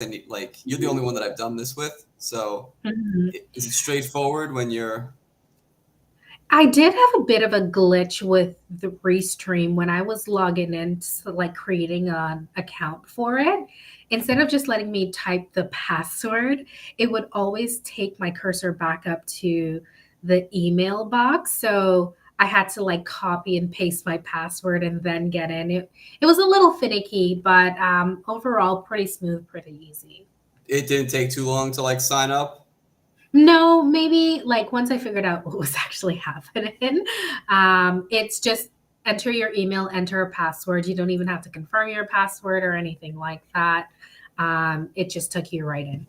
and like you're the only one that I've done this with. So Mhm. is it straightforward when you're I did have a bit of a glitch with the Restream when I was logging in, like creating an account for it. Instead of just letting me type the password, it would always take my cursor back up to the email box. So I had to like copy and paste my password and then get in. It was a little finicky, but overall pretty smooth, pretty easy. it didn't take too long to like sign up? No, maybe like once I figured out what was actually happening, it's just enter your email, enter a password. You don't even have to confirm your password or anything like that. It just took you right in.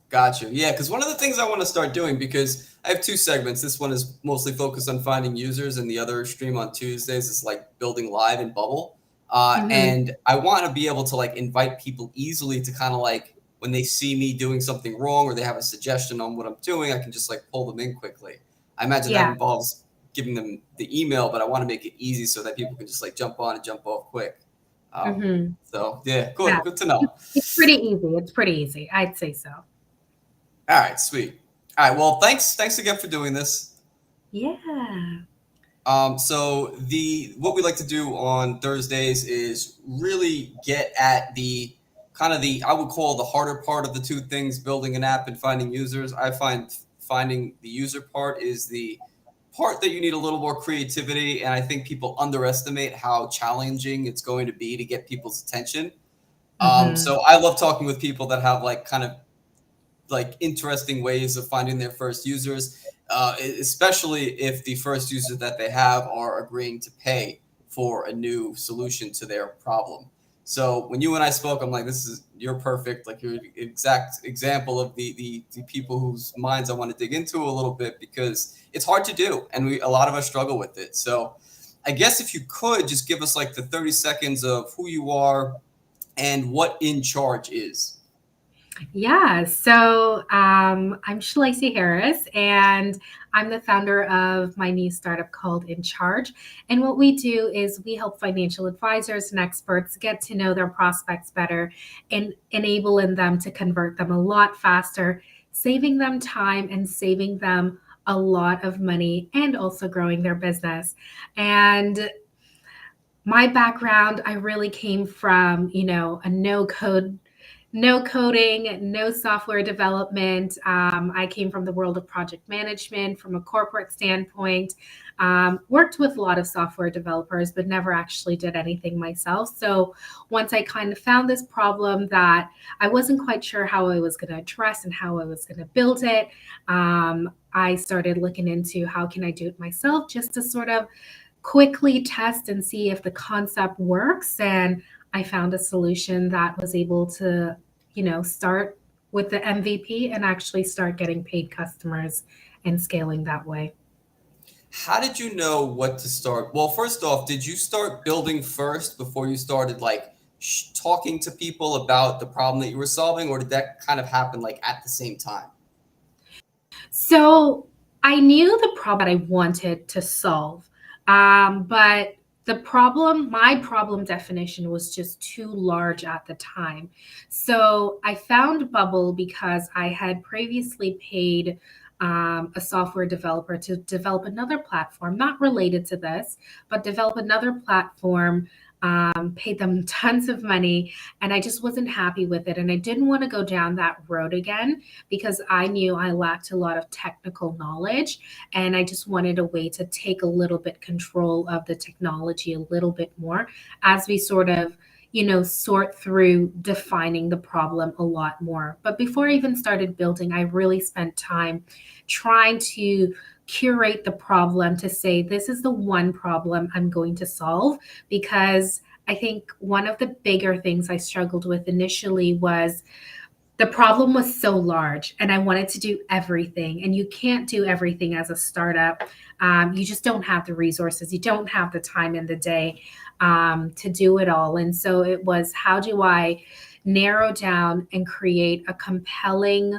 Gotcha. Yeah, because one of the things I want to start doing, because I have two segments. This one is mostly focused on finding users, and the other stream on Tuesdays is like building live in Bubble. Hmm. And I want to be able to like invite people easily to kind of like when they see me doing something wrong or they have a suggestion on what I'm doing, I can just like pull them in quickly. I imagine that Yeah. involves giving them the email, but I want to make it easy so that people can just like jump on and jump off quick. Um, Hmm. so yeah, Yeah. good to know. It's pretty easy. It's pretty easy. I'd say so. All right, sweet. All right, well, thanks again for doing this. Yeah. So the what we like to do on Thursdays is really get at the kind of the I would call the harder part of the two things, building an app and finding users. I find finding the user part is the part that you need a little more creativity, and I think people underestimate how challenging it's going to be to get people's attention. Hmm. So I love talking with people that have like kind of like interesting ways of finding their first users, especially if the first user that they have are agreeing to pay for a new solution to their problem. So when you and I spoke, I'm like, this is you're perfect. Like you're the exact example of the people whose minds I want to dig into a little bit because it's hard to do, and a lot of us struggle with it. So I guess if you could just give us like the 30 seconds of who you are and what in charge is. Yeah, so I'm Shalacy Harris, and I'm the founder of my new startup called In Charge. And what we do is we help financial advisors and experts get to know their prospects better and enabling them to convert them a lot faster, saving them time and saving them a lot of money and also growing their business. And my background, I really came from, a no coding, no software development. I came from the world of project management from a corporate standpoint. Worked with a lot of software developers, but never actually did anything myself. So once I kind of found this problem that I wasn't quite sure how I was going to address and how I was going to build it, I started looking into how can I do it myself just to sort of quickly test and see if the concept works. And I found a solution that was able to, start with the MVP and actually start getting paid customers and scaling that way. How did you know what to start? Well, first off, did you start building first before you started like talking to people about the problem that you were solving, or did that kind of happen like at the same time? So I knew the problem that I wanted to solve, but my problem definition was just too large at the time. So I found Bubble because I had previously paid a software developer to develop another platform, not related to this, but develop another platform. Paid them tons of money, and I just wasn't happy with it. And I didn't want to go down that road again because I knew I lacked a lot of technical knowledge and I just wanted a way to take a little bit control of the technology a little bit more as we sort of sort through defining the problem a lot more. But before I even started building, I really spent time trying to curate the problem to say this is the one problem I'm going to solve, because I think one of the bigger things I struggled with initially was the problem was so large and I wanted to do everything. And you can't do everything as a startup. You just don't have the resources, you don't have the time in the day to do it all. And so it was, how do I narrow down and create a compelling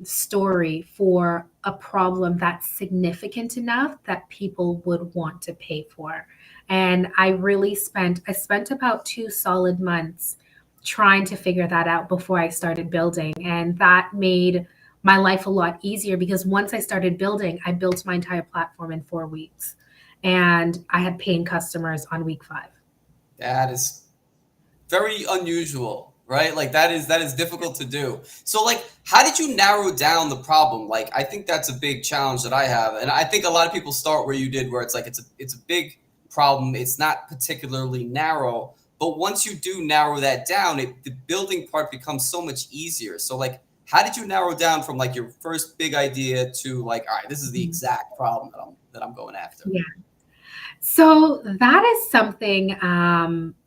story for a problem that's significant enough that people would want to pay for? And I spent about 2 solid months trying to figure that out before I started building. And that made my life a lot easier because once I started building, I built my entire platform in 4 weeks. And I had paying customers on week 5. That is very unusual, right? Like that is difficult to do. So like how did you narrow down the problem? Like I think that's a big challenge that I have. And I think a lot of people start where you did, where it's like it's a big problem. It's not particularly narrow, but once you do narrow that down, the building part becomes so much easier. So like how did you narrow down from like your first big idea to like, all right, this is the exact problem that I'm going after? Yeah. So that is something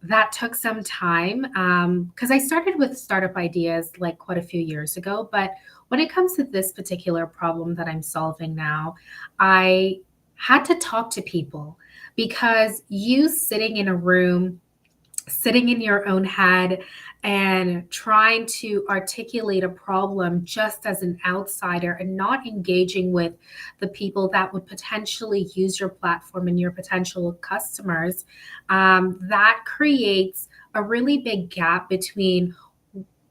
that took some time because I started with startup ideas like quite a few years ago. But when it comes to this particular problem that I'm solving now, I had to talk to people because you sitting in a room, sitting in your own head and trying to articulate a problem just as an outsider and not engaging with the people that would potentially use your platform and your potential customers, that creates a really big gap between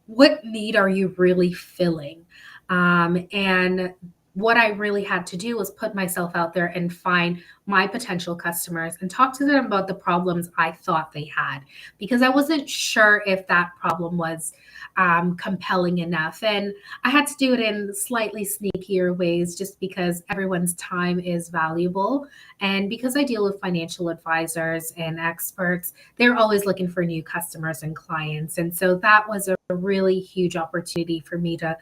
what need are you really filling, and what I really had to do was put myself out there and find my potential customers and talk to them about the problems I thought they had because I wasn't sure if that problem was compelling enough. And I had to do it in slightly sneakier ways just because everyone's time is valuable. And because I deal with financial advisors and experts, they're always looking for new customers and clients. And so that was a really huge opportunity for me to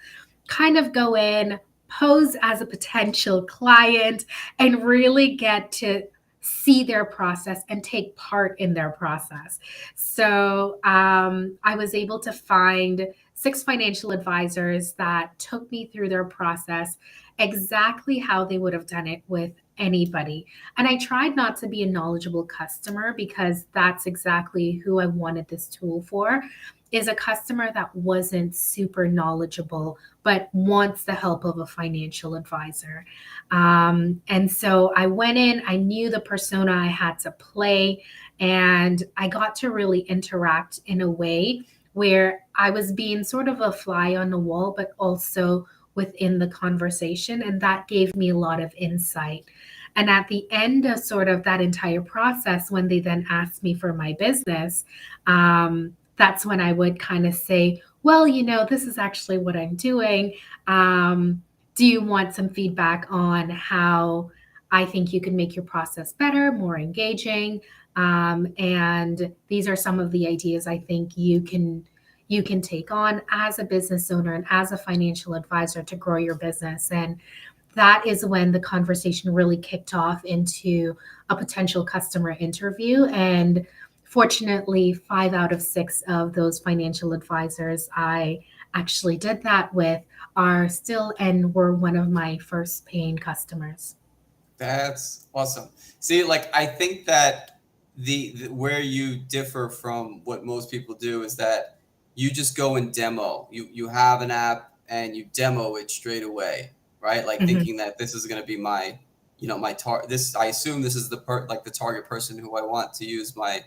kind of go in, pose as a potential client, and really get to see their process and take part in their process. So I was able to find 6 financial advisors that took me through their process exactly how they would have done it with anybody. And I tried not to be a knowledgeable customer because that's exactly who I wanted this tool for, is a customer that wasn't super knowledgeable but wants the help of a financial advisor. And so I went in, I knew the persona I had to play, and I got to really interact in a way where I was being sort of a fly on the wall, but also within the conversation. And that gave me a lot of insight. And at the end of sort of that entire process, when they then asked me for my business, that's when I would kind of say, well, this is actually what I'm doing. Do you want some feedback on how I think you can make your process better, more engaging? And these are some of the ideas I think you can take on as a business owner and as a financial advisor to grow your business. And that is when the conversation really kicked off into a potential customer interview. And fortunately, 5 out of 6 of those financial advisors I actually did that with are still and were one of my first paying customers. That's awesome. See, like I think that the where you differ from what most people do is that you just go and demo. You have an app and you demo it straight away, right? Like Mhm. thinking that this is going to be my, my this. I assume this is the target person who I want to use my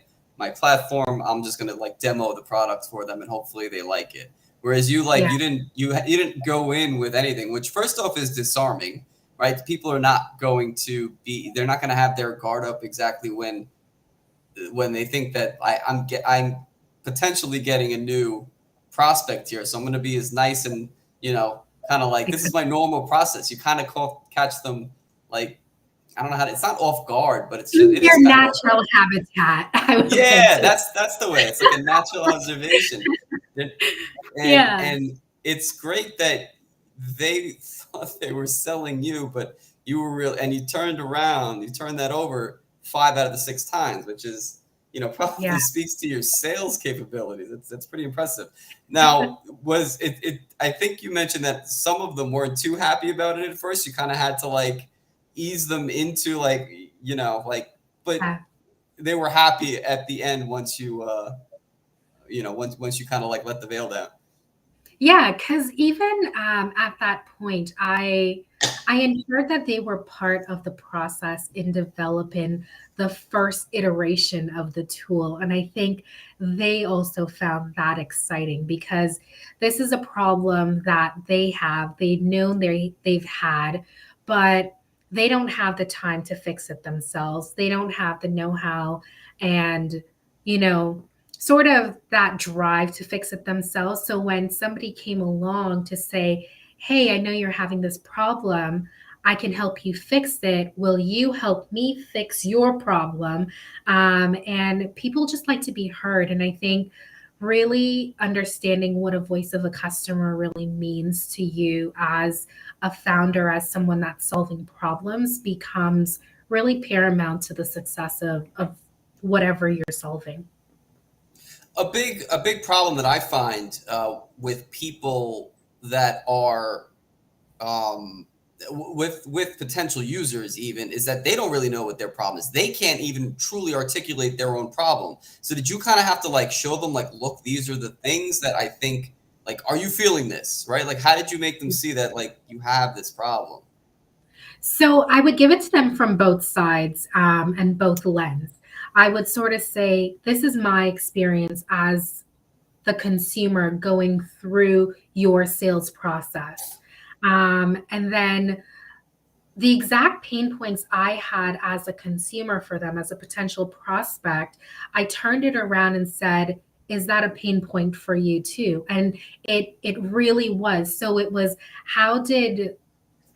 platform. I'm just going to like demo the product for them and hopefully they like it. Whereas you like Yeah, you didn't go in with anything, which first off is disarming, right? People are not going to be, they're not going to have their guard up exactly when they think that I'm potentially getting a new prospect here. So I'm going to be as nice and, kind of like, this is exactly. my normal process. You kind of catch them like, I don't know it's not off guard, but In it is their kind of off guard. natural habitat, I would say Yeah, too. that's the way. It's like a natural observation. It- And Yeah, and it's great that they thought they were selling you, but you were real and you turned that over 5 out of the 6 times, which is, yeah. probably speaks to your sales capabilities. That's pretty impressive. Now, was it I think you mentioned that some of them weren't too happy about it at first. You kind of had to like ease them into like, like, but Yeah. they were happy at the end once once you kind of like let the veil down. Yeah, because even at that point, I I ensured that they were part of the process in developing the first iteration of the tool. And I think they also found that exciting because this is a problem that they have, they've known they've had, but they don't have the time to fix it themselves. They don't have the know-how and, you know, sort of that drive to fix it themselves. So when somebody came along to say, hey, I know you're having this problem. I can help you fix it. Will you help me fix your problem? And people just like to be heard. And I think really understanding what a voice of a customer really means to you as a founder, as someone that's solving problems, becomes really paramount to the success of whatever you're solving. A big problem that I find with people that are with potential users even is that they don't really know what their problem is. They can't even truly articulate their own problem. So did you kind of have to like show them like, look, these are the things that I think, like, are you feeling this, right? Like, how did you make them see that like you have this problem? So I would give it to them from both sides and both lens. I would sort of say, this is my experience as the consumer going through your sales process. And then the exact pain points I had as a consumer for them, as a potential prospect, I turned it around and said, is that a pain point for you too? And it really was. So it was, how did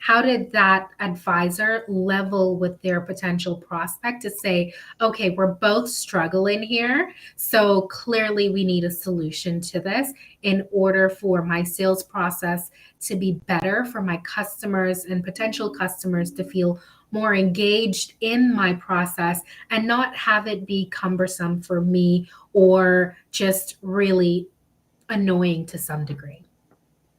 how did that advisor level with their potential prospect to say, okay, we're both struggling here. So clearly we need a solution to this in order for my sales process to be better, for my customers and potential customers to feel more engaged in my process and not have it be cumbersome for me or just really annoying to some degree.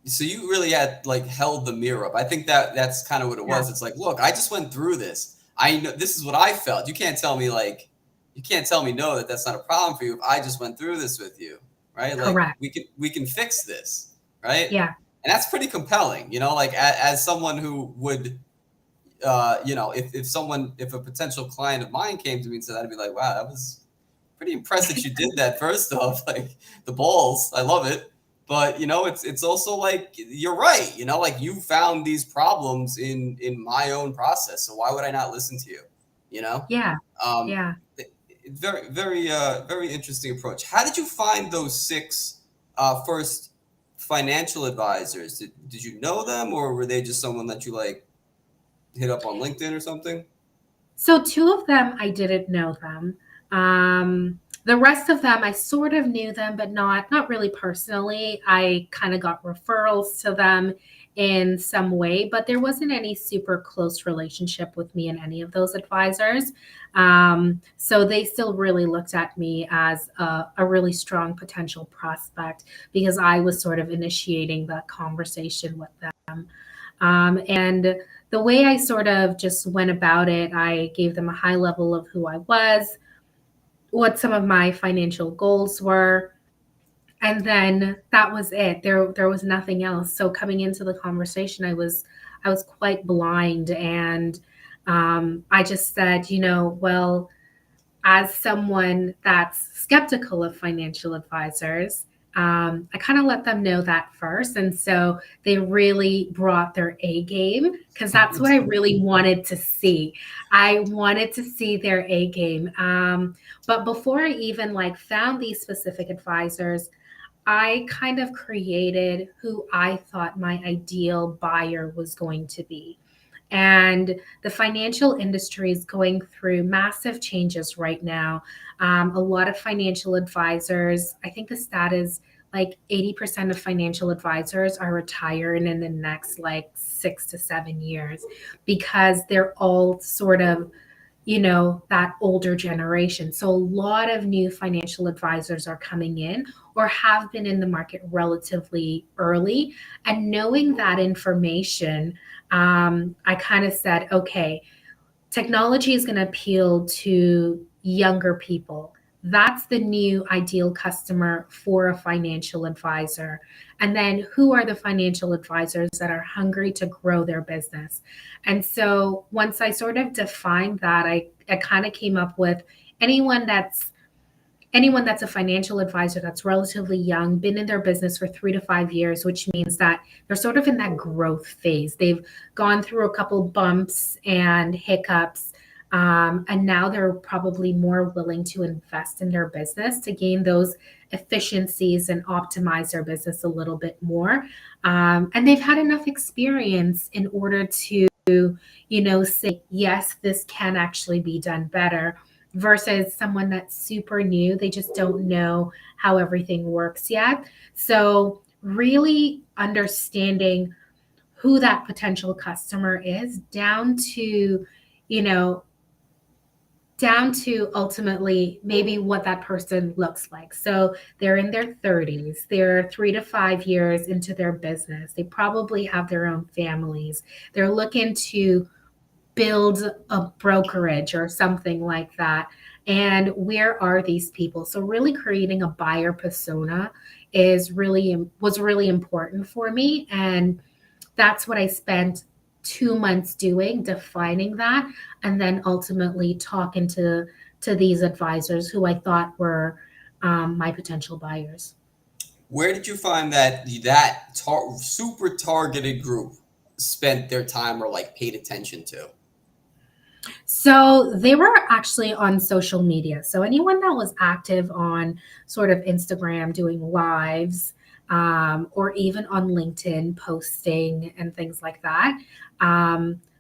So you really had like held the mirror up. I think that that's kind of what it Yeah, was. It's like, look, I just went through this. I know this is what I felt. You can't tell me like, you can't tell me no that that's not a problem for you if I just went through this with you, right? Like correct. we can fix this, right? Yeah, And that's pretty compelling, like as someone who would, if a potential client of mine came to me and said that, I'd be like, wow, that was pretty impressed that you did that. First off, like the balls, I love it. But it's also like you're right. Like you found these problems in my own process. So why would I not listen to you? You know, yeah, um, yeah. very very interesting approach. How did you find those six first financial advisors? Did you know them, or were they just someone that you like hit up on LinkedIn or something? So two of them, I didn't know them. The rest of them, I sort of knew them, but not really personally. I kind of got referrals to them in some way, but there wasn't any super close relationship with me and any of those advisors. So they still really looked at me as a really strong potential prospect because I was sort of initiating that conversation with them. And the way I sort of just went about it, I gave them a high level of who I was, what some of my financial goals were, and then that was it. There was nothing else. So coming into the conversation, I was quite blind, and I just said, well, as someone that's skeptical of financial advisors, I kind of let them know that first. And so they really brought their A game because that's what I really wanted to see. I wanted to see their A game. But before I even like found these specific advisors, I kind of created who I thought my ideal buyer was going to be. And the financial industry is going through massive changes right now. A lot of financial advisors, I think the stat is like 80% of financial advisors are retiring in the next like 6 to 7 years because they're all sort of that older generation. So a lot of new financial advisors are coming in or have been in the market relatively early. And knowing that information, I kind of said, okay, technology is going to appeal to younger people. That's the new ideal customer for a financial advisor. And then who are the financial advisors that are hungry to grow their business? And so once I sort of defined that, I kind of came up with anyone that's anyone that's a financial advisor that's relatively young, been in their business for 3 to 5 years, which means that they're sort of in that growth phase. They've gone through a couple bumps and hiccups, and now they're probably more willing to invest in their business to gain those efficiencies and optimize their business a little bit more. And they've had enough experience in order to, say, yes, this can actually be done better versus someone that's super new. They just don't know how everything works yet. So, really understanding who that potential customer is you know, down to ultimately maybe what that person looks like. So they're in their 30s, they're 3 to 5 years into their business, they probably have their own families, they're looking to build a brokerage or something like that. And where are these people? So really creating a buyer persona was really important for me. And that's what I spent 2 months doing, defining that, and then ultimately talking to these advisors who I thought were my potential buyers. Where did you find that super targeted group spent their time or like paid attention to? So they were actually on social media. So anyone that was active on sort of Instagram doing lives, or even on LinkedIn posting and things like that,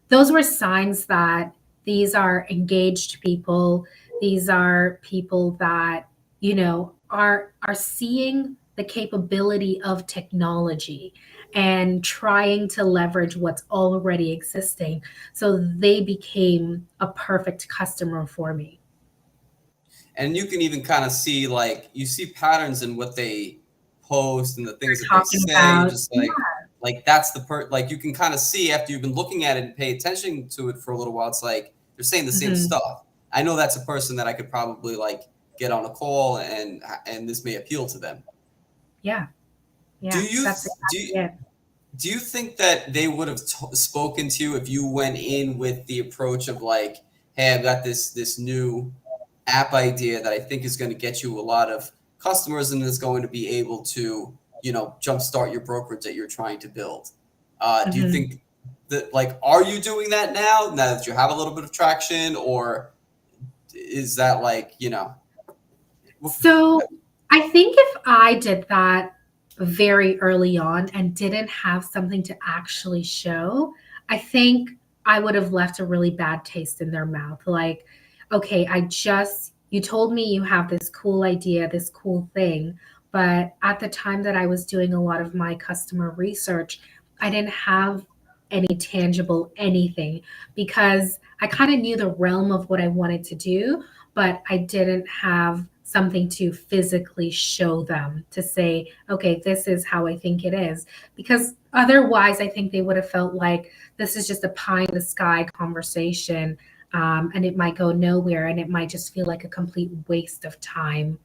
those were signs that these are engaged people. These are people that are seeing the capability of technology and trying to leverage what's already existing, so they became a perfect customer for me. And you can even kind of see like you see patterns in what they post and the things that They're they talking say. You're about, just yeah. like that's like you can kind of see after you've been looking at it and pay attention to it for a little while. It's like they're saying the same Mhm. stuff. I know that's a person that I could probably like get on a call and this may appeal to them. Yeah, Do yeah, you that's do you, exactly it. do you think that they would have spoken to you if you went in with the approach of like, hey, I've got this new app idea that I think is going to get you a lot of customers and is going to be able to, jumpstart your brokerage that you're trying to build. Do you Mhm. think that like, are you doing that now that you have a little bit of traction, or is that like, So I think if I did that very early on and didn't have something to actually show, I think I would have left a really bad taste in their mouth. Like, okay, you told me you have this cool idea, this cool thing. But at the time that I was doing a lot of my customer research, I didn't have any tangible anything because I kind of knew the realm of what I wanted to do, but I didn't have something to physically show them to say, okay, this is how I think it is. Because otherwise, I think they would have felt like this is just a pie in the sky conversation, and it might go nowhere and it might just feel like a complete waste of time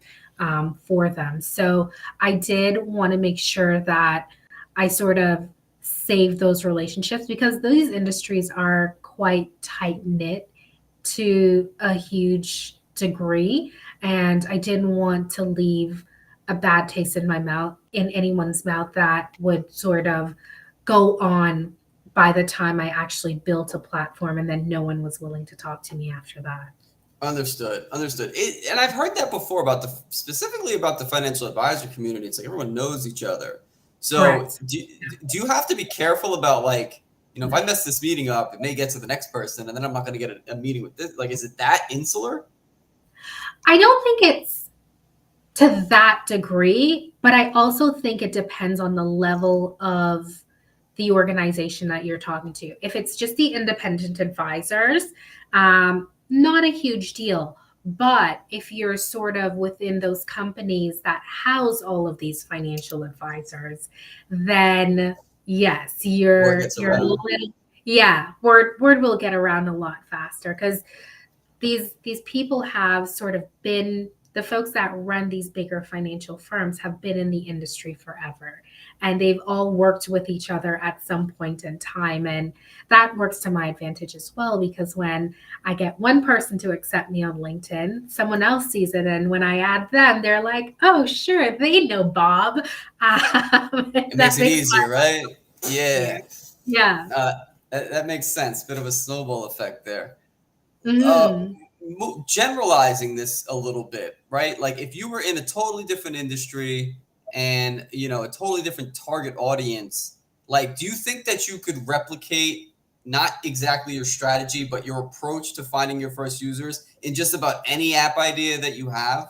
for them. So I did want to make sure that I sort of save those relationships because these industries are quite tight knit to a huge degree, and I didn't want to leave a bad taste in my mouth in anyone's mouth that would sort of go on by the time I actually built a platform and then no one was willing to talk to me after that. understood. And I've heard that before about specifically about the financial advisor community. It's like everyone knows each other. So Correct. do you have to be careful about like, if I mess this meeting up, it may get to the next person, and then I'm not going to get a meeting with this. Like, is it that insular? I don't think it's to that degree, but I also think it depends on the level of the organization that you're talking to. If it's just the independent advisors, not a huge deal. But if you're sort of within those companies that house all of these financial advisors, then yes, Word gets you're a around. little, yeah, word will get around a lot faster because these people have sort of been the folks that run these bigger financial firms have been in the industry forever, and they've all worked with each other at some point in time. And that works to my advantage as well, because when I get one person to accept me on LinkedIn, someone else sees it. And when I add them, they're like, oh, sure, they know Bob. It That makes it makes easier, right? my year. Yeah. Yeah. Uh, that makes sense. Bit of a snowball effect there. Uh, Hmm. Generalizing this a little bit, right? Like if you were in a totally different industry and a totally different target audience, like do you think that you could replicate not exactly your strategy, but your approach to finding your first users in just about any app idea that you have?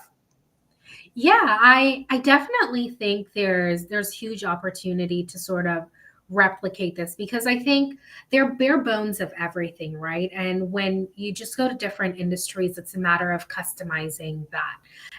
Yeah, I definitely think there's huge opportunity to sort of replicate this, because I think they're bare bones of everything, right? And when you just go to different industries, it's a matter of customizing that.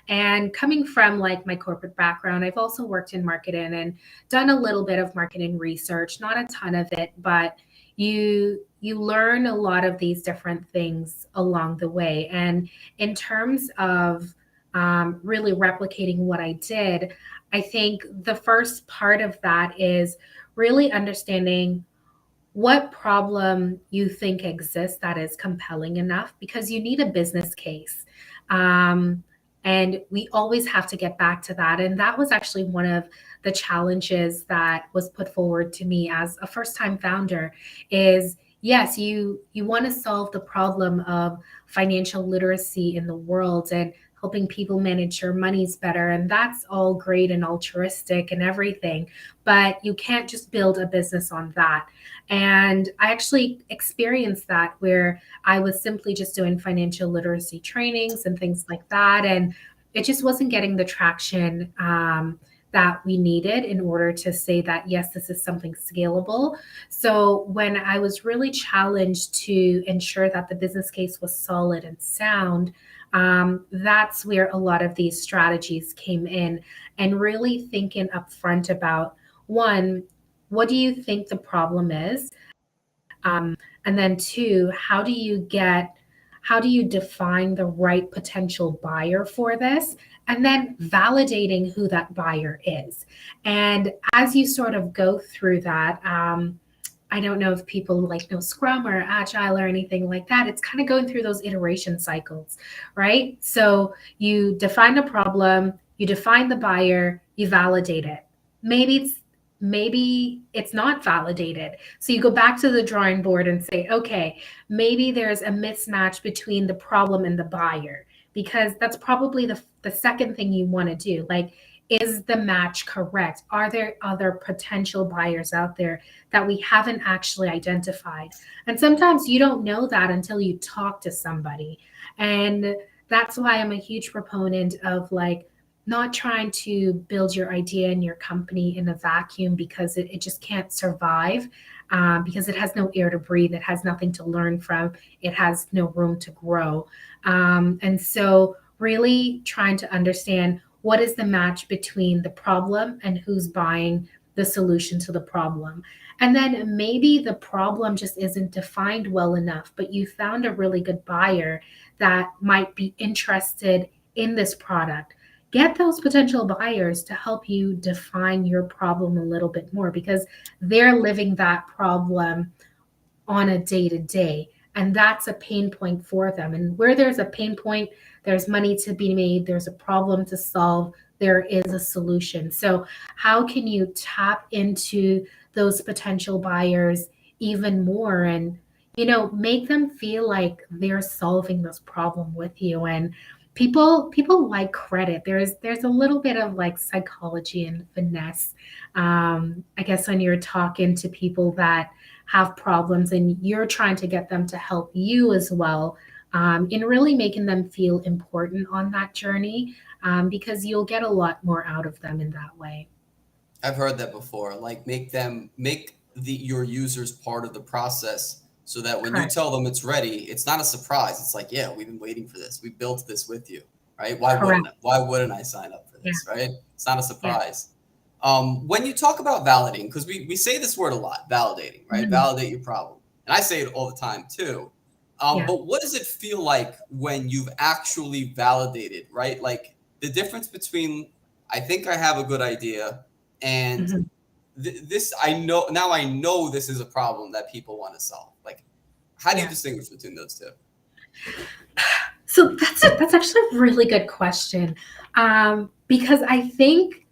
And coming from like my corporate background, I've also worked in marketing and done a little bit of marketing research, not a ton of it, but you learn a lot of these different things along the way. And in terms of really replicating what I did, I think the first part of that is really understanding what problem you think exists that is compelling enough, because you need a business case. Um, and we always have to get back to that. And that was actually one of the challenges that was put forward to me as a first time founder is yes, you want to solve the problem of financial literacy in the world and helping people manage their monies better. And that's all great and altruistic and everything. But you can't just build a business on that. And I actually experienced that where I was simply just doing financial literacy trainings and things like that. And it just wasn't getting the traction that we needed in order to say that, yes, this is something scalable. So when I was really challenged to ensure that the business case was solid and sound, that's where a lot of these strategies came in, and really thinking upfront about one, what do you think the problem is? And then two, how do you define the right potential buyer for this? And then validating who that buyer is. And as you sort of go through that, I don't know if people like know Scrum or Agile or anything like that. It's kind of going through those iteration cycles, right? So you define a problem, you define the buyer, you validate it. Maybe it's not validated. So you go back to the drawing board and say, okay, maybe there's a mismatch between the problem and the buyer, because that's probably the second thing you want to do. Like, is the match correct? Are there other potential buyers out there that we haven't actually identified? And sometimes you don't know that until you talk to somebody. And that's why I'm a huge proponent of like not trying to build your idea and your company in a vacuum, because it just can't survive, because it has no air to breathe. It has nothing to learn from. It has no room to grow. And so, really trying to understand what is the match between the problem and who's buying the solution to the problem. And then maybe the problem just isn't defined well enough, but you found a really good buyer that might be interested in this product. Get those potential buyers to help you define your problem a little bit more, because they're living that problem on a day to day. And that's a pain point for them. And where there's a pain point, there's money to be made, there's a problem to solve, there is a solution. So, how can you tap into those potential buyers even more and make them feel like they're solving this problem with you? And people like credit. There's a little bit of like psychology and finesse, I guess, when you're talking to people that have problems and you're trying to get them to help you as well, in really making them feel important on that journey, because you'll get a lot more out of them in that way. I've heard that before. Like make your users part of the process so that when you Correct. tell them it's ready, it's not a surprise. It's like, yeah, we've been waiting for this. We built this with you, right? Correct. Why wouldn't I sign up for Yeah. this, right? It's not a Yeah. surprise. When you talk about validating, because we say this word a lot, validating, right? Mhm. Validate your problem. And I say it all the time too. Yeah. But what does it feel like when you've actually validated, right? Like the difference between I think I have a good idea and Mhm. this I know this is a problem that people want to solve. Like, how do you Yeah. distinguish between those two? So that's actually a really good question, because I think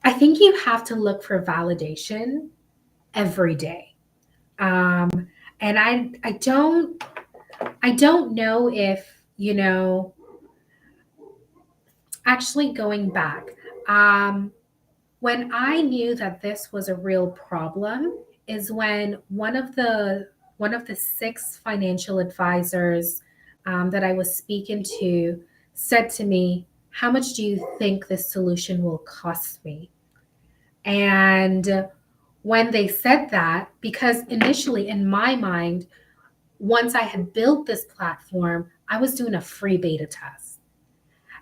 you have to look for validation every day, and I don't know if actually going back. Um, when I knew that this was a real problem is when one of the six financial advisors that I was speaking to said to me, "How much do you think this solution will cost me?" And when they said that, because initially in my mind, once I had built this platform, I was doing a free beta test.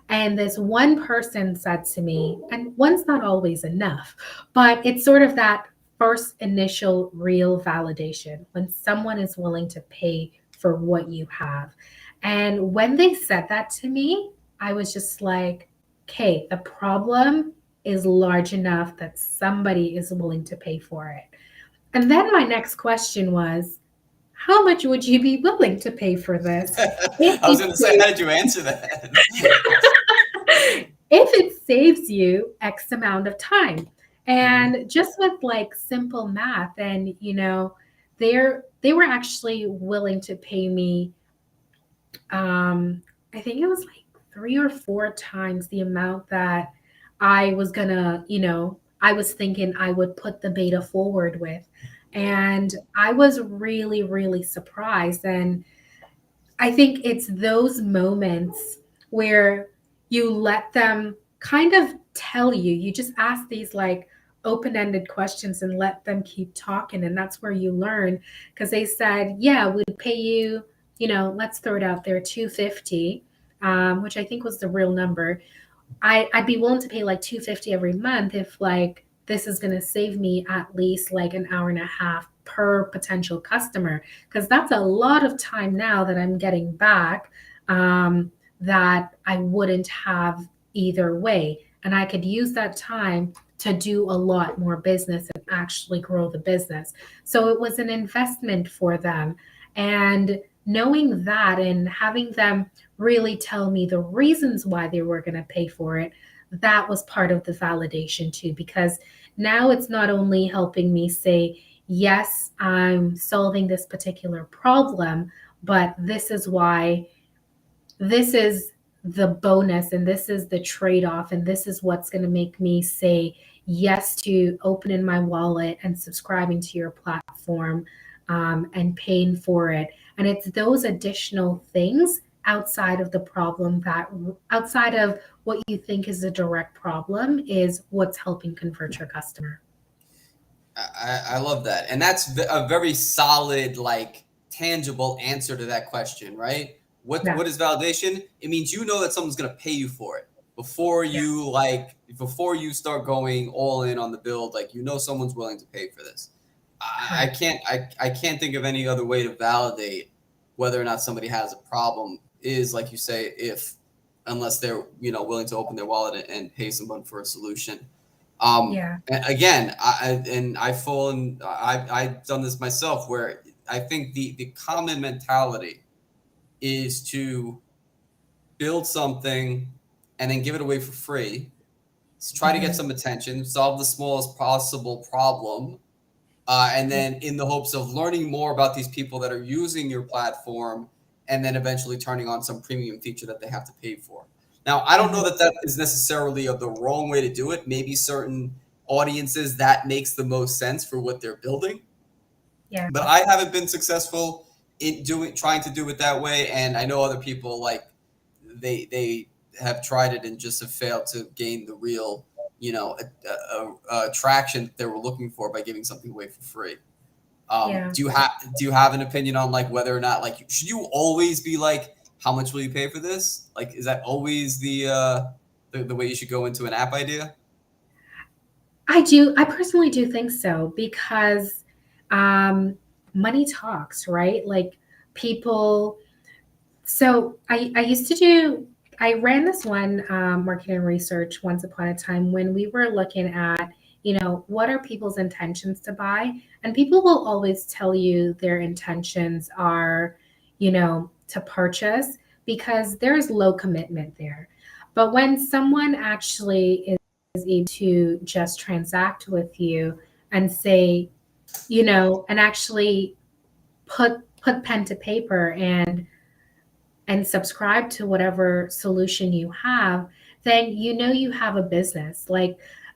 And this one person said to me, and one's not always enough, but it's sort of that first initial real validation when someone is willing to pay for what you have. And when they said that to me, I was just like, okay, the problem is large enough that somebody is willing to pay for it. And then my next question was, how much would you be willing to pay for this? If I was going to say, how it did you answer that? if it saves you X amount of time. Mhm. And just with like simple math, and they were actually willing to pay me, I think it was like three or four times the amount that I was gonna, I was thinking I would put the beta forward with. And I was really, really surprised. And I think it's those moments where you let them kind of tell you, you just ask these like open ended questions and let them keep talking. And that's where you learn. Because they said, yeah, we'd pay you, let's throw it out there, 250, which I think was the real number. I'd be willing to pay like 250 every month if like this is going to save me at least like an hour and a half per potential customer, because that's a lot of time now that I'm getting back, that I wouldn't have either way, and I could use that time to do a lot more business and actually grow the business. So it was an investment for them, and knowing that and having them really tell me the reasons why they were going to pay for it, that was part of the validation too, because now it's not only helping me say, yes, I'm solving this particular problem, but this is why, this is the bonus, and this is the trade off, and this is what's going to make me say yes to opening my wallet and subscribing to your platform, and paying for it. And it's those additional things outside of the problem, that outside of what you think is a direct problem, is what's helping convert your customer. I love that. And that's a very solid, like tangible answer to that question, right? Yeah, What is validation? It means you know that someone's gonna pay you for it yeah, before you start going all in on the build, like you know someone's willing to pay for this. correct. I can't think of any other way to validate whether or not somebody has a problem is like you say, if unless they're willing to open their wallet and pay someone for a solution. Yeah. Again, I've done this myself where I think the common mentality is to build something and then give it away for free, try to get Mhm. some attention, solve the smallest possible problem, and Yeah. then in the hopes of learning more about these people that are using your platform, and then eventually turning on some premium feature that they have to pay for. Now, I don't know Mhm. that that is necessarily the wrong way to do it. Maybe certain audiences that makes the most sense for what they're building, Yeah. but I haven't been successful in trying to do it that way. And I know other people like they have tried it and just have failed to gain the real traction that they were looking for by giving something away for free. Yeah. Do you have an opinion on like whether or not like should you always be like how much will you pay for this? Like is that always the way you should go into an app idea? I do. I personally do think so, because um, money talks, right? Like people. So I used to do. I ran this one marketing research once upon a time when we were looking at, what are people's intentions to buy? And people will always tell you their intentions are, to purchase because there's low commitment there. But when someone actually is able to just transact with you and say, and actually put pen to paper and subscribe to whatever solution you have, then you have a business.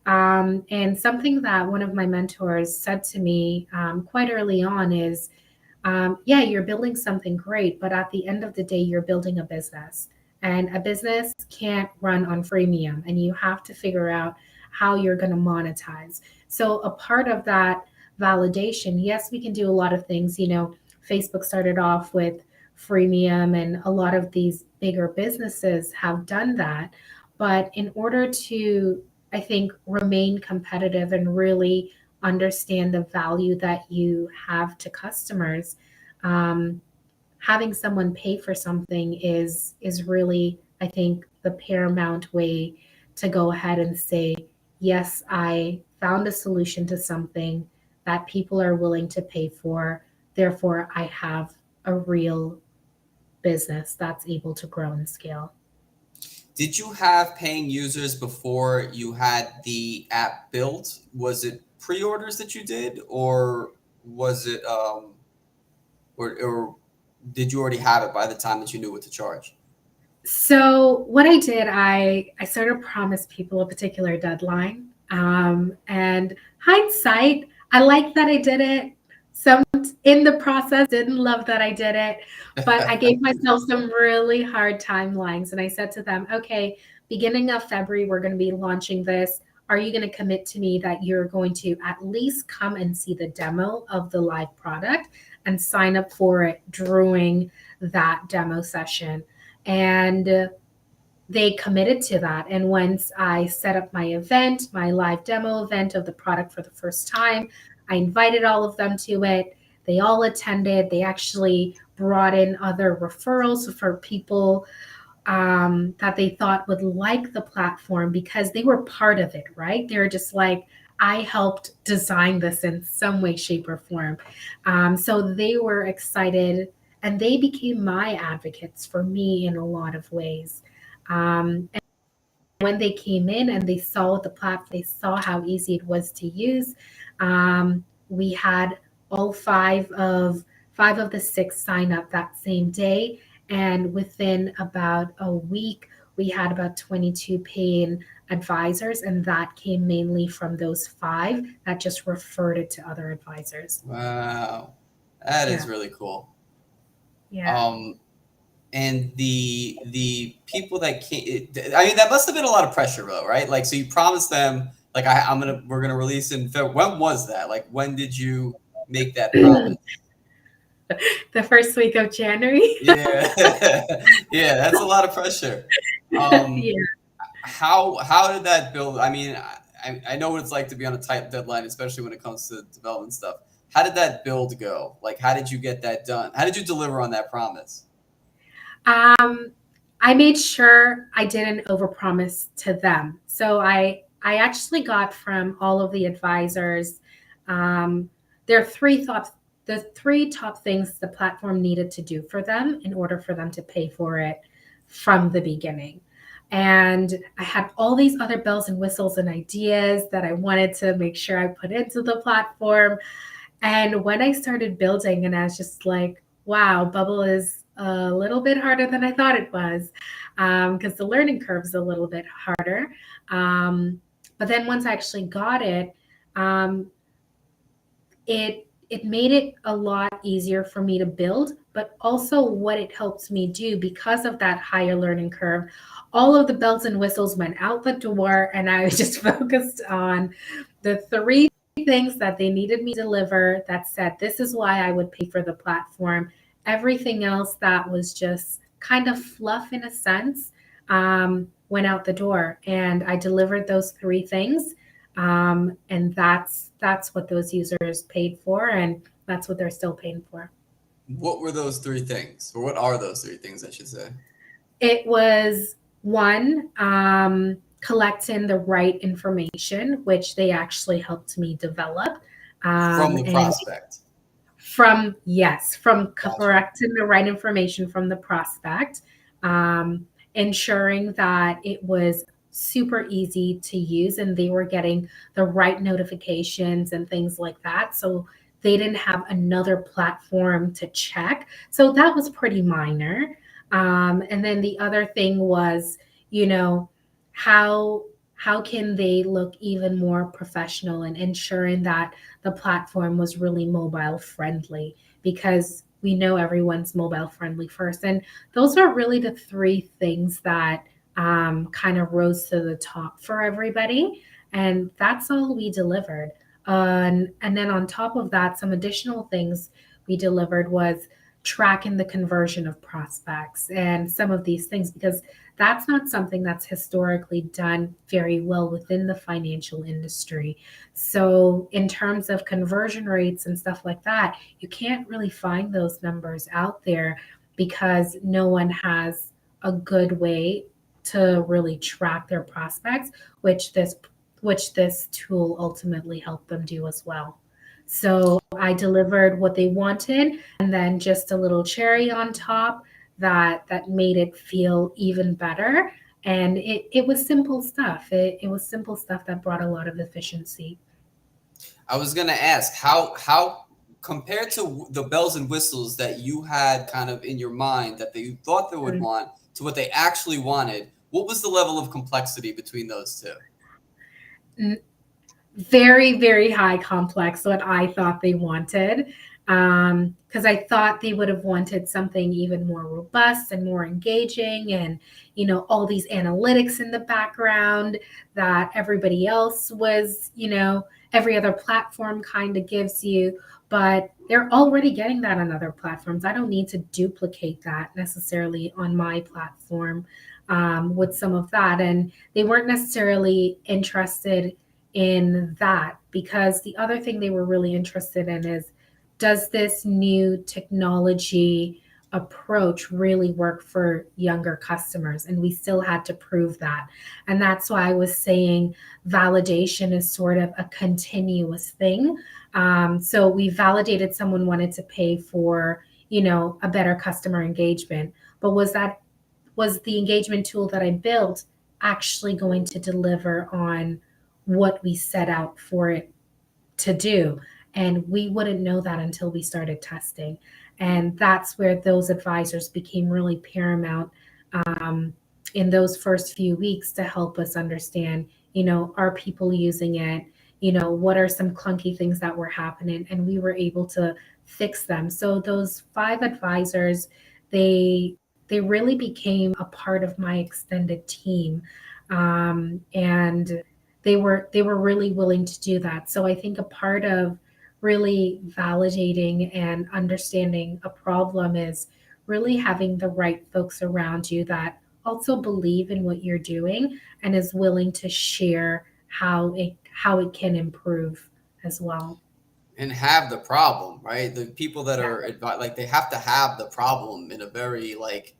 And something that one of my mentors said to me quite early on is, yeah, you're building something great, but at the end of the day, you're building a business. And a business can't run on freemium, and you have to figure out how you're going to monetize. So, a part of that validation, yes, we can do a lot of things. Facebook started off with freemium, and a lot of these bigger businesses have done that. But in order to, I think, remain competitive and really understand the value that you have to customers, um, having someone pay for something is really, I think, the paramount way to go ahead and say, yes, I found a solution to something that people are willing to pay for. Therefore, I have a real business that's able to grow and scale. Did you have paying users before you had the app built? Was it pre-orders that you did, or was it or did you already have it by the time that you knew what to charge? So what I did, I sort of promised people a particular deadline. And hindsight, I like that I did it. Some in the process didn't love that I did it, but I gave myself some really hard timelines. And I said to them, okay, beginning of February, we're going to be launching this. Are you going to commit to me that you're going to at least come and see the demo of the live product and sign up for it during that demo session? And they committed to that. And once I set up my event, my live demo event of the product for the first time, I invited all of them to it. They all attended. They actually brought in other referrals for people that they thought would like the platform because they were part of it, right? They're just like, I helped design this in some way, shape, or form. So they were excited and they became my advocates for me in a lot of ways. And when they came in and they saw the platform, they saw how easy it was to use. We had all five of the six sign up that same day, and within about a week, we had about 22 paying advisors, and that came mainly from those five that just referred it to other advisors. Wow, that is Yeah, really cool. yeah. Um, and the people that came, I mean, that must have been a lot of pressure, though, right? Like, so you promised them, like, we're gonna release in February. When was that? Like, when did you make that promise? The first week of January. Yeah, yeah, that's a lot of pressure. Um, Yeah. how did that build? I mean, I know what it's like to be on a tight deadline, especially when it comes to development stuff. How did that build go? Like, how did you get that done? How did you deliver on that promise? Um, I made sure I didn't overpromise to them. So I actually got from all of the advisors. Um, there are the three top things the platform needed to do for them in order for them to pay for it from the beginning. And I had all these other bells and whistles and ideas that I wanted to make sure I put into the platform. And when I started building, and I was just like, wow, Bubble is a little bit harder than I thought it was because the learning curve is a little bit harder. But then once I actually got it, um, it made it a lot easier for me to build, but also what it helps me do because of that higher learning curve. All of the bells and whistles went out the door, and I was just focused on the three things that they needed me to deliver that said, this is why I would pay for the platform. Everything else that was just kind of fluff in a sense went out the door. And I delivered those three things. And that's what those users paid for, and that's what they're still paying for. What were those three things, or what are those three things, I should say? It was One, collecting the right information, which they actually helped me develop. from the And prospect. from Gotcha. correcting the right information from the prospect, um, ensuring that it was super easy to use and they were getting the right notifications and things like that. So they didn't have another platform to check. So that was pretty minor. And then the other thing was, you know, how how can they look even more professional and ensuring that the platform was really mobile friendly, because we know everyone's mobile friendly first. And those are really the three things that kind of rose to the top for everybody. And that's all we delivered. And then on top of that, some additional things we delivered was tracking the conversion of prospects and some of these things, because that's not something that's historically done very well within the financial industry. So, in terms of conversion rates and stuff like that, you can't really find those numbers out there because no one has a good way to really track their prospects, which this tool ultimately helped them do as well. So, I delivered what they wanted and then just a little cherry on top that made it feel even better. And it was simple stuff. It was simple stuff that brought a lot of efficiency. I was gonna ask how compared to the bells and whistles that you had kind of in your mind that you thought they would want to what they actually wanted, what was the level of complexity between those two? Mm, very, very high complex what I thought they wanted. Because I thought they would have wanted something even more robust and more engaging, and all these analytics in the background that everybody else was, every other platform kind of gives you. But they're already getting that on other platforms. I don't need to duplicate that necessarily on my platform, with some of that. And they weren't necessarily interested in that, because the other thing they were really interested in is, does this new technology approach really work for younger customers? And we still had to prove that. And that's why I was saying validation is sort of a continuous thing. So we validated someone wanted to pay for, a better customer engagement. But was the engagement tool that I built actually going to deliver on what we set out for it to do? And we wouldn't know that until we started testing. And that's where those advisors became really paramount, um, in those first few weeks, to help us understand, are people using it? What are some clunky things that were happening? And we were able to fix them. So those five advisors, they really became a part of my extended team. And they were really willing to do that. So I think a part of really validating and understanding a problem is really having the right folks around you that also believe in what you're doing and is willing to share how it can improve as well. And have the problem, right? The people that Yeah. are like they have to have the problem in a very like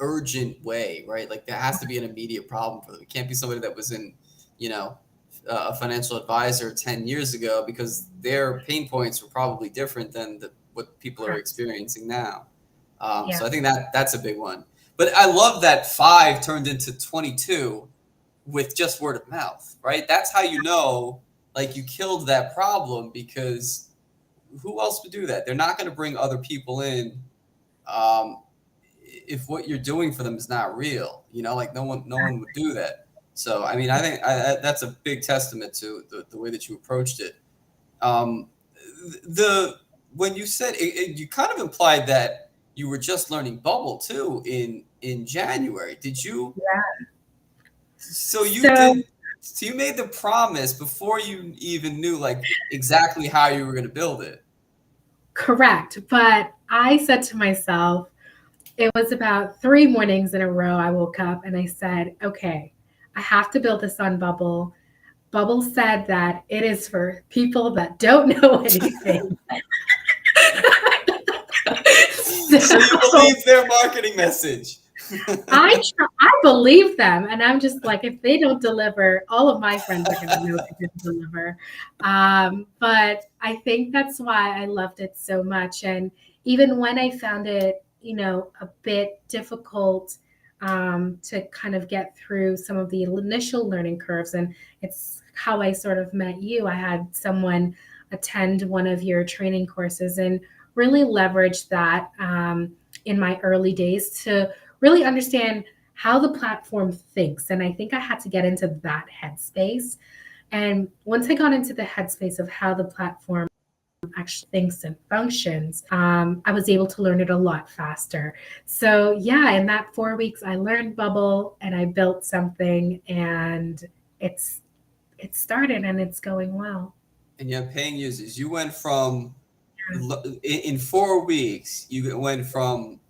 urgent way, right? Like there has to be an immediate problem for them. It can't be somebody that was in, you know, a financial advisor 10 years ago because their pain points were probably different than what people are Correct. experiencing now. So Yeah. I think that's a big one. But I love that five turned into 22 with just word of mouth, right? That's how you know, like you killed that problem because who else would do that? They're not going to bring other people in um, if what you're doing for them is not real. Like no one would do that. So I mean, I think that's a big testament to the way that you approached it. Um, the when you said you kind of implied that you were just learning Bubble too in January. Did you? Yeah. So you So did. So you made the promise before you even knew like exactly how you were going to build it. correct. But I said to myself, it was about 3 mornings in a row I woke up and I said, okay, I have to build this on Bubble. Bubble said that it is for people that don't know anything. So you So believe their marketing message. I believe them, and I'm just like, if they don't deliver, all of my friends are gonna know they didn't deliver. But I think that's why I loved it so much. And even when I found it, a bit difficult to kind of get through some of the initial learning curves, and it's how I sort of met you. I had someone attend one of your training courses and really leverage that in my early days to really understand how the platform thinks. And I think I had to get into that headspace. And once I got into the headspace of how the platform actually thinks and functions, I was able to learn it a lot faster. So, yeah, in that 4 weeks, I learned Bubble and I built something, and it's it started and it's going well. And you have paying users. You went from in 4 weeks. You went from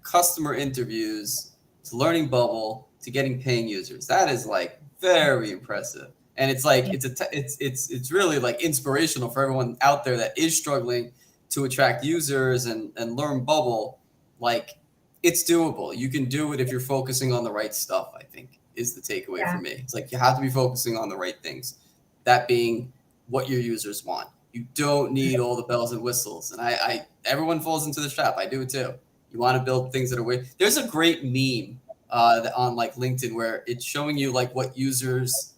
customer interviews to learning Bubble to getting paying users. That is like very impressive. And it's like Yeah. it's really like inspirational for everyone out there that is struggling to attract users and learn Bubble. Like, it's doable. You can do it if you're focusing on the right stuff, I think, is the takeaway for Yeah. me. It's like you have to be focusing on the right things. That being what your users want. You don't need all the bells and whistles. And I everyone falls into the trap. I do it too. You want to build things that are way. There's a great meme on like LinkedIn where it's showing you like what users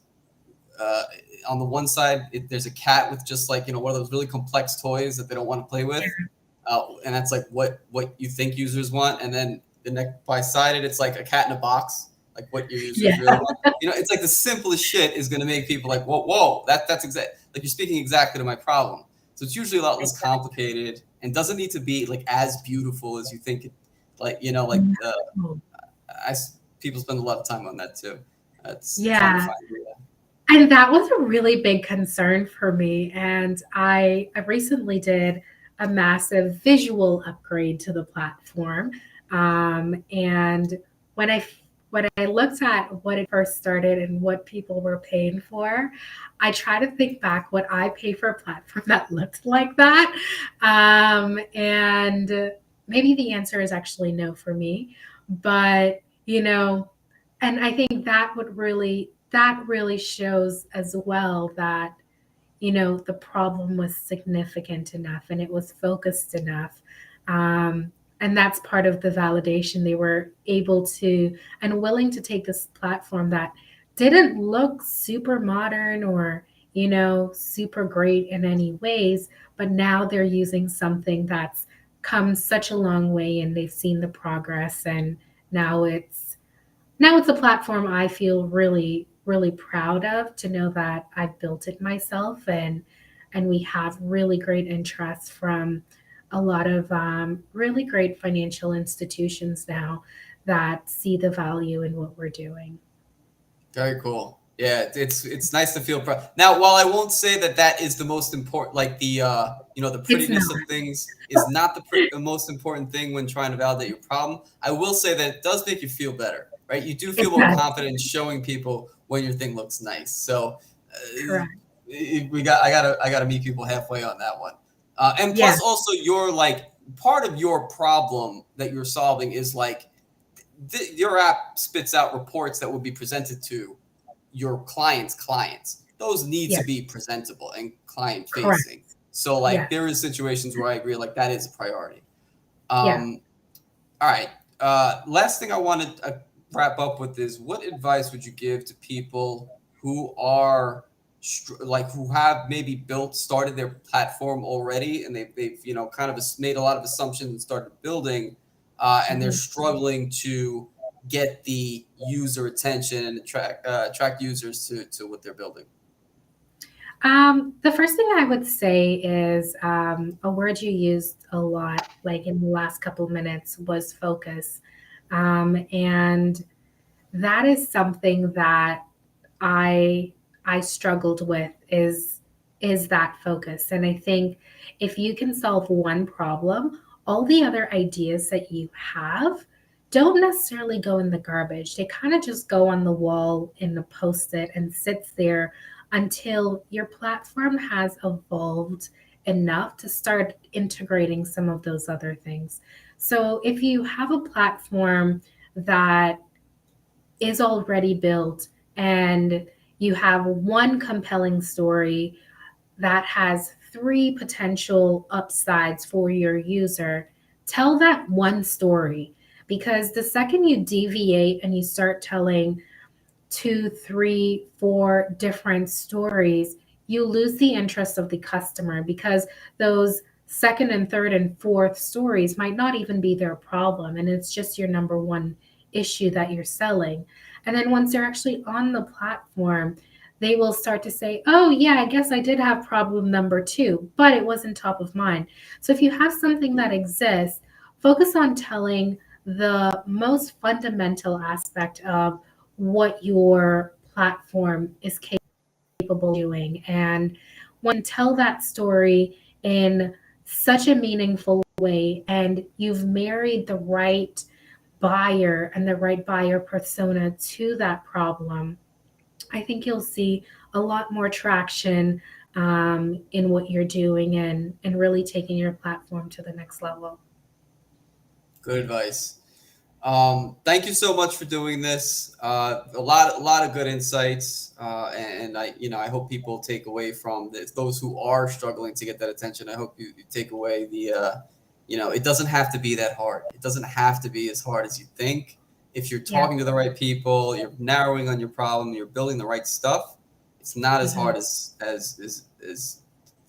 uh, on the one side. There's a cat with just like one of those really complex toys that they don't want to play with, and that's like what you think users want. And then the next by side it's like a cat in a box, like what your users Yeah. really want. It's like the simplest shit is going to make people like, whoa, that's exact. Like, you're speaking exactly to my problem. So it's usually a lot less complicated and doesn't need to be like as beautiful as you think it. Like I people spend a lot of time on that too. That's trying to Yeah. find. And that was a really big concern for me. And I recently did a massive visual upgrade to the platform. And when I looked at what it first started and what people were paying for, I try to think back what I pay for a platform that looked like that. And maybe the answer is actually no for me. But, and I think that really shows as well that the problem was significant enough and it was focused enough. And that's part of the validation. They were able to and willing to take this platform that didn't look super modern or super great in any ways, but now they're using something that's come such a long way and they've seen the progress, and now it's a platform I feel really, really proud of, to know that I've built it myself, and we have really great interest from a lot of really great financial institutions now that see the value in what we're doing. Very cool. Yeah, it's nice to feel proud. Now, while I won't say that that is the most important, like the It's not. prettiness of things is not the most important thing when trying to validate your problem, I will say that it does make you feel better, right? You do feel It more does. confident in showing people when your thing looks nice. So Correct. I gotta meet people halfway on that one. And Yeah. plus, also, you're like part of your problem that you're solving is like your app spits out reports that will be presented to your clients. Those need to Yeah. be presentable and client Correct. facing. So like Yeah. there is situations where I agree, like that is a priority. Yeah. um all right, last thing I want to wrap up with is, what advice would you give to people who are like who have maybe started their platform already, and they've kind of made a lot of assumptions and started building, and they're Mhm. struggling to get the user attention and attract users to what they're building. The first thing I would say is a word you used a lot, like in the last couple of minutes, was focus. And that is something that I I struggled with is that focus. And I think if you can solve one problem, all the other ideas that you have don't necessarily go in the garbage. They kind of just go on the wall in the post-it and sits there until your platform has evolved enough to start integrating some of those other things. So if you have a platform that is already built and you have one compelling story that has three potential upsides for your user, tell that one story. Because the second you deviate and you start telling two, three, four different stories, you lose the interest of the customer because those second and third and fourth stories might not even be their problem. And it's just your number one issue that you're selling. And then once they're actually on the platform, they will start to say, oh, yeah, I guess I did have problem number two, but it wasn't top of mind. So if you have something that exists, focus on telling the most fundamental aspect of what your platform is capable of doing. And when you tell that story in such a meaningful way and you've married the right buyer and the right buyer persona to that problem, I think you'll see a lot more traction in what you're doing and really taking your platform to the next level. Good advice. Thank you so much for doing this. A lot of good insights, and I hope people take away from this. Those who are struggling to get that attention, I hope you take away it doesn't have to be that hard. It doesn't have to be as hard as you think. If you're Yeah. talking to the right people, you're narrowing on your problem, you're building the right stuff. It's not as Mhm. hard as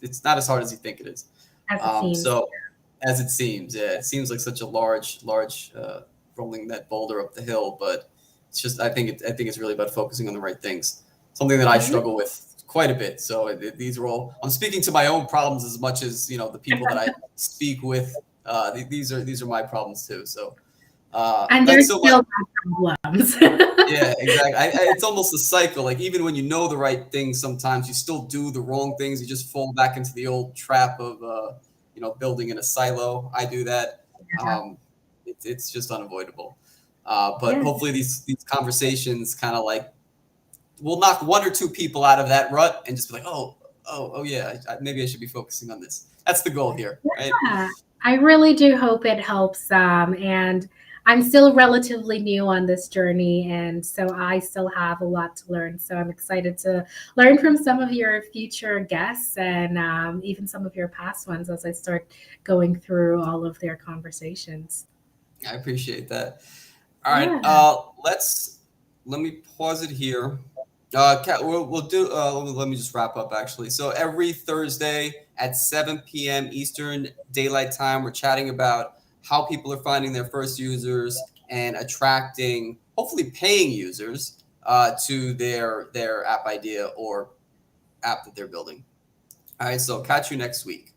it's not as hard as you think it is. As it seems. So as it seems, yeah, it seems like such a large rolling that boulder up the hill, but it's just I think it's really about focusing on the right things. Something that I Mhm. struggle with quite a bit. So these are all I'm speaking to my own problems as much as the people that I speak with. These are my problems too. So And thanks there's so much. still problems. Yeah, exactly. It's almost a cycle. Like even when you know the right things, sometimes you still do the wrong things. You just fall back into the old trap of building in a silo. I do that. Yeah. It's just unavoidable. But Yeah. hopefully these conversations kind of like will knock one or two people out of that rut and just be like, oh yeah, maybe I should be focusing on this. That's the goal here, right? Yeah, I really do hope it helps. And I'm still relatively new on this journey, and so I still have a lot to learn. So I'm excited to learn from some of your future guests and even some of your past ones as I start going through all of their conversations. I appreciate that. All right, Yeah. let me pause it here. We'll do. Let me just wrap up actually. So every Thursday at 7 p.m. Eastern Daylight Time, we're chatting about how people are finding their first users and attracting, hopefully, paying users to their app idea or app that they're building. All right, so catch you next week.